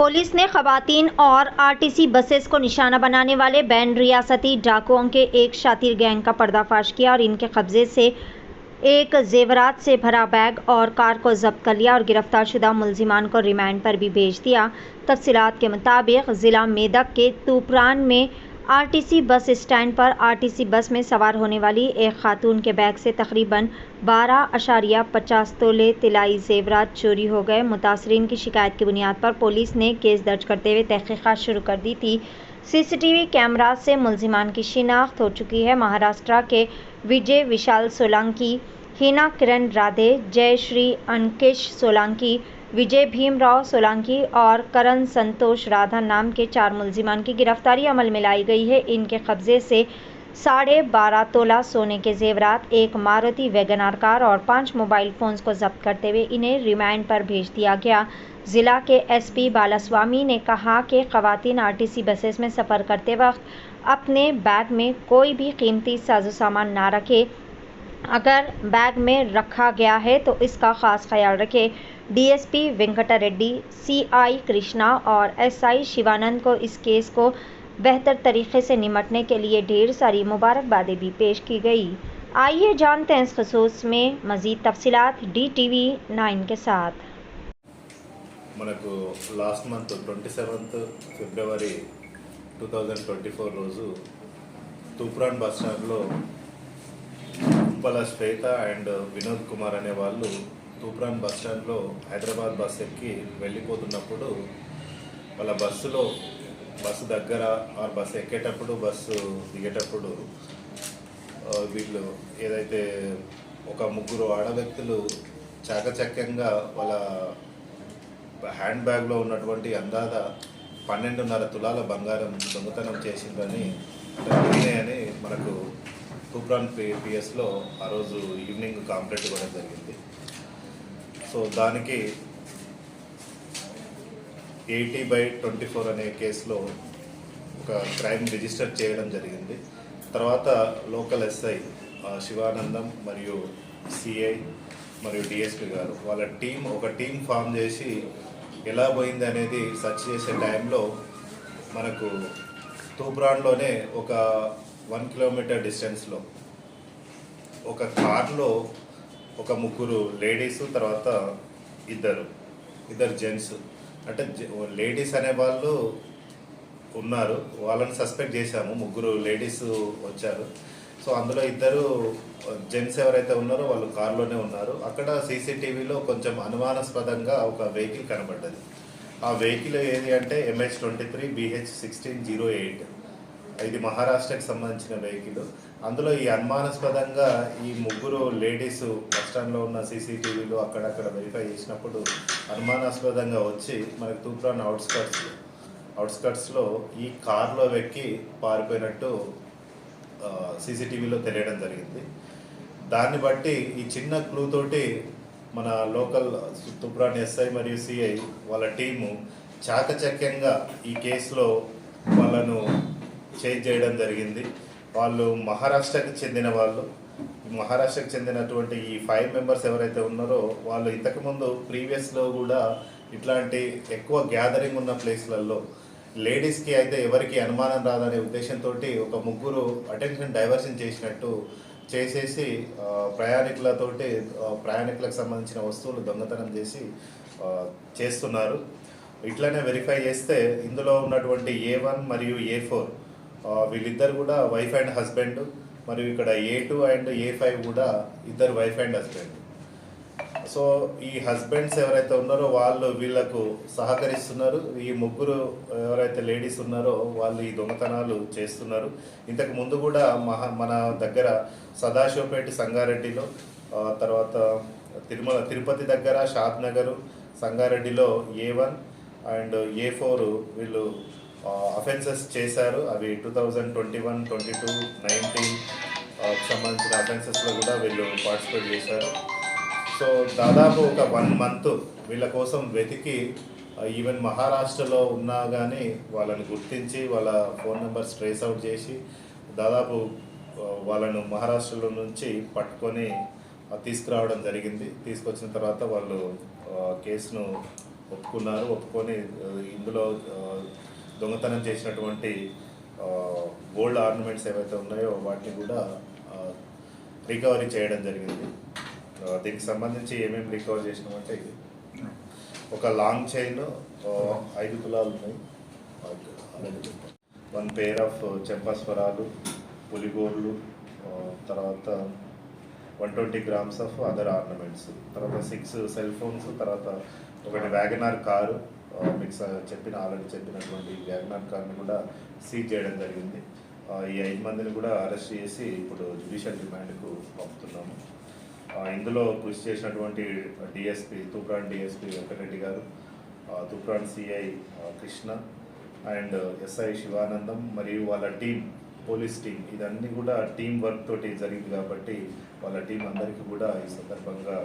Police ने खवातीन और आरटीसी बसेस को निशाना बनाने वाले बैन रियासती डाकुओं के एक शातिर गैंग का पर्दाफाश किया और इनके कब्जे से एक जेवरात से भरा बैग और कार को जब्त कर लिया और गिरफ्तार शुदा मुलजिमान को रिमांड पर भी भेज दिया। तफसीलात के मुताबिक ज़िला मेदक के तूपरान में आरटीसी बस स्टैंड पर आरटीसी बस में सवार होने वाली एक खातून के बैग से तकरीबन 12.50 तोले तिलाई जेवरात चोरी हो गए। मुतासरीन की शिकायत की बुनियाद पर पुलिस ने केस दर्ज करते हुए तहकीकात शुरू कर दी थी। सीसीटीवी कैमरा से मुलजिमान की शिनाख्त हो चुकी है। महाराष्ट्र के विजय विशाल सोलंकी, हिना किरण राधे, जयश्री अंकेश सोलंकी, विजय भीमराव सोलंकी और करण संतोष राधा नाम के 4 मुलजिमान की गिरफ्तारी अमल में लाई गई है। इनके कब्जे से 12.5 तोला सोने के जेवरात, एक मारुति वैगनार कार और 5 मोबाइल फ़ोन्स को जब्त करते हुए इन्हें रिमांड पर भेज दिया गया। ज़िला के एसपी बालास्वामी ने कहा कि ख़वातीन आरटीसी बसेस में सफ़र करते वक्त अपने बैग में कोई भी कीमती साजो सामान ना रखें। अगर बैग में रखा गया है तो इसका ख़ास ख्याल रखें। डीएसपी वेंकटा रेड्डी, सीआई कृष्णा और एसआई शिवानंद को इस केस को बेहतर तरीके से निपटने के लिए ढेर सारी मुबारकबादें भी पेश की गई। आइए जानते हैं इस खसूस में मज़ीद तफसीलात DTV 9 के साथ। మనకు లాస్ట్ మంత్ 27th ఫిబ్రవరి 2024 రోజు తూప్రాన్ బస్ స్టాండ్లో ఉప్పల శ్వేత అండ్ వినోద్ కుమార్ అనే వాళ్ళు తూప్రాన్ బస్ స్టాండ్లో హైదరాబాద్ బస్ ఎక్కి వెళ్ళిపోతున్నప్పుడు వాళ్ళ బస్సు దగ్గర ఆ బస్సు ఎక్కేటప్పుడు బస్సు దిగేటప్పుడు వీళ్ళు ఏదైతే ఒక ముగ్గురు ఆడ వ్యక్తులు చాకచక్యంగా వాళ్ళ హ్యాండ్ బ్యాగ్లో ఉన్నటువంటి అందాద 12.5 తులాల బంగారం దొంగతనం చేసిందని అని మనకు తూప్రాన్ పిఎస్లో ఆ రోజు ఈవినింగ్ కంప్లైంట్ ఇవ్వడం జరిగింది. సో దానికి 80/24 అనే కేసులో ఒక క్రైమ్ రిజిస్టర్ చేయడం జరిగింది. తర్వాత లోకల్ ఎస్ఐ శివానందం మరియు సిఐ మరియు డిఎస్పి గారు వాళ్ళ ఒక టీం ఫామ్ చేసి ఎలా పోయింది అనేది సెర్చ్ చేసే టైంలో మనకు తూప్రాన్లోనే ఒక 1 కిలోమీటర్ డిస్టెన్స్లో ఒక కార్లో ఒక ముగ్గురు లేడీస్, తర్వాత ఇద్దరు జెంట్స్, అంటే లేడీస్ అనే వాళ్ళు ఉన్నారు, వాళ్ళని సస్పెక్ట్ చేశాము. ముగ్గురు లేడీస్ వచ్చారు. సో అందులో ఇద్దరు జెంట్స్ ఎవరైతే ఉన్నారో వాళ్ళు కార్లోనే ఉన్నారు. అక్కడ సీసీటీవీలో కొంచెం అనుమానాస్పదంగా ఒక వెహికల్ కనబడ్డది. ఆ వెహికల్ ఏది అంటే MH23 BH1608. ఇది మహారాష్ట్రకి సంబంధించిన వెహికల్. అందులో ఈ అనుమానాస్పదంగా ఈ ముగ్గురు లేడీస్ బస్ స్టాండ్లో ఉన్న సీసీటీవీలో అక్కడక్కడ వెరిఫై చేసినప్పుడు అనుమానాస్పదంగా వచ్చి మనకి తూప్రాన్ అవుట్స్కట్స్లో ఈ కార్లో వెక్కి పారిపోయినట్టు సీసీటీవీలో తెలియడం జరిగింది. దాన్ని బట్టి ఈ చిన్న క్లూ తోటి మన లోకల్ తూప్రాన్ ఎస్ఐ మరియు సిఐ వాళ్ళ టీము చాకచక్యంగా ఈ కేసులో వాళ్ళను చేంజ్ చేయడం జరిగింది. వాళ్ళు మహారాష్ట్రకి చెందిన వాళ్ళు. మహారాష్ట్రకి చెందినటువంటి ఈ 5 మెంబర్స్ ఎవరైతే ఉన్నారో వాళ్ళు ఇంతకుముందు ప్రీవియస్లో కూడా ఇట్లాంటి ఎక్కువ గ్యాదరింగ్ ఉన్న ప్లేస్లలో లేడీస్కి అయితే ఎవరికి అనుమానం రాదనే ఉద్దేశంతో ఒక ముగ్గురు అటెన్షన్ డైవర్షన్ చేసినట్టు చేసేసి ప్రయాణికులకు సంబంధించిన వస్తువులు దొంగతనం చేస్తున్నారు. ఇట్లనే వెరిఫై చేస్తే ఇందులో ఉన్నటువంటి A1 మరియు A4 వీళ్ళిద్దరు కూడా వైఫ్ అండ్ హస్బెండ్, మరియు ఇక్కడ A2 అండ్ A5 కూడా ఇద్దరు వైఫ్ అండ్ హస్బెండ్. సో ఈ హస్బెండ్స్ ఎవరైతే ఉన్నారో వాళ్ళు వీళ్ళకు సహకరిస్తున్నారు. ఈ ముగ్గురు ఎవరైతే లేడీస్ ఉన్నారో వాళ్ళు ఈ దొంగతనాలు చేస్తున్నారు. ఇంతకు ముందు కూడా మన దగ్గర సదాశివపేట సంగారెడ్డిలో, తర్వాత తిరుపతి దగ్గర షాద్ నగర్ సంగారెడ్డిలో A1 అండ్ A4 వీళ్ళు అఫెన్సెస్ చేశారు. అవి 2021, 22, 19 సంబంధించిన అఫెన్సెస్లో కూడా వీళ్ళు పార్టిసిపేట్ చేశారు. సో దాదాపు ఒక 1 మంత్ వీళ్ళ కోసం వెతికి ఈవెన్ మహారాష్ట్రలో ఉన్నా కానీ వాళ్ళని గుర్తించి వాళ్ళ ఫోన్ నెంబర్స్ ట్రేస్ అవుట్ చేసి దాదాపు వాళ్ళను మహారాష్ట్రలో నుంచి పట్టుకొని తీసుకురావడం జరిగింది. తీసుకొచ్చిన తర్వాత వాళ్ళు కేసును ఒప్పుకొని ఇందులో దొంగతనం చేసినటువంటి గోల్డ్ ఆర్నమెంట్స్ ఏవైతే ఉన్నాయో వాటిని కూడా రికవరీ చేయడం జరిగింది. దీనికి సంబంధించి ఏమేమి రికవర్ చేసినామంటే ఒక లాంగ్ చైన్ 5 తులాలు ఉన్నాయి, 1 పేర్ ఆఫ్ చెంపస్వరాలు, పులిగోర్లు, తర్వాత 120 గ్రామ్స్ ఆఫ్ అదర్ ఆర్నమెంట్స్, తర్వాత 6 సెల్ ఫోన్స్, తర్వాత ఒకటి వ్యాగనార్ కారు, మీకు ఆల్రెడీ చెప్పినటువంటి వ్యాగనార్ కార్ని కూడా సీజ్ చేయడం జరిగింది. ఈ 5 మందిని కూడా అరెస్ట్ చేసి ఇప్పుడు జ్యుడిషియల్ రిమాండ్కు పంపుతున్నాము. ఇందులో కృషి చేసినటువంటి డిఎస్పీ తూప్రాన్ డిఎస్పీ వెంకటరెడ్డి గారు, Toopran CI Krishna and SI Sivanandam మరియు వాళ్ళ టీం, పోలీస్ టీం, ఇదన్నీ కూడా టీం వర్క్ తోటి జరిగింది కాబట్టి వాళ్ళ టీం అందరికీ కూడా ఈ సందర్భంగా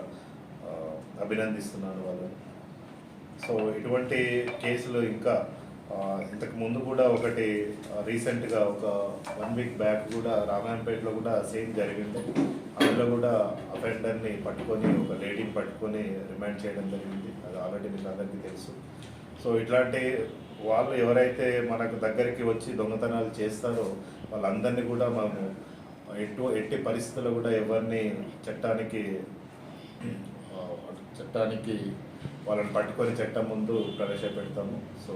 అభినందిస్తున్నాను వాళ్ళని. సో ఇటువంటి కేసులు ఇంకా ఇంతకు ముందు కూడా ఒకటి రీసెంట్గా ఒక 1 వీక్ బ్యాక్ కూడా రామాయంపేటలో కూడా సేమ్ జరిగింది. అందులో కూడా అఫెండర్ని పట్టుకొని, ఒక లేడీని పట్టుకొని రిమాండ్ చేయడం జరిగింది. అది ఆల్రెడీ మీకు అందరికీ తెలుసు. సో ఇట్లాంటి వాళ్ళు ఎవరైతే మనకు దగ్గరికి వచ్చి దొంగతనాలు చేస్తారో వాళ్ళందరినీ కూడా మేము ఎట్టి పరిస్థితుల్లో కూడా ఎవరిని చట్టానికి వాళ్ళని పట్టుకొని చట్టం ముందు ప్రవేశపెడతాము. సో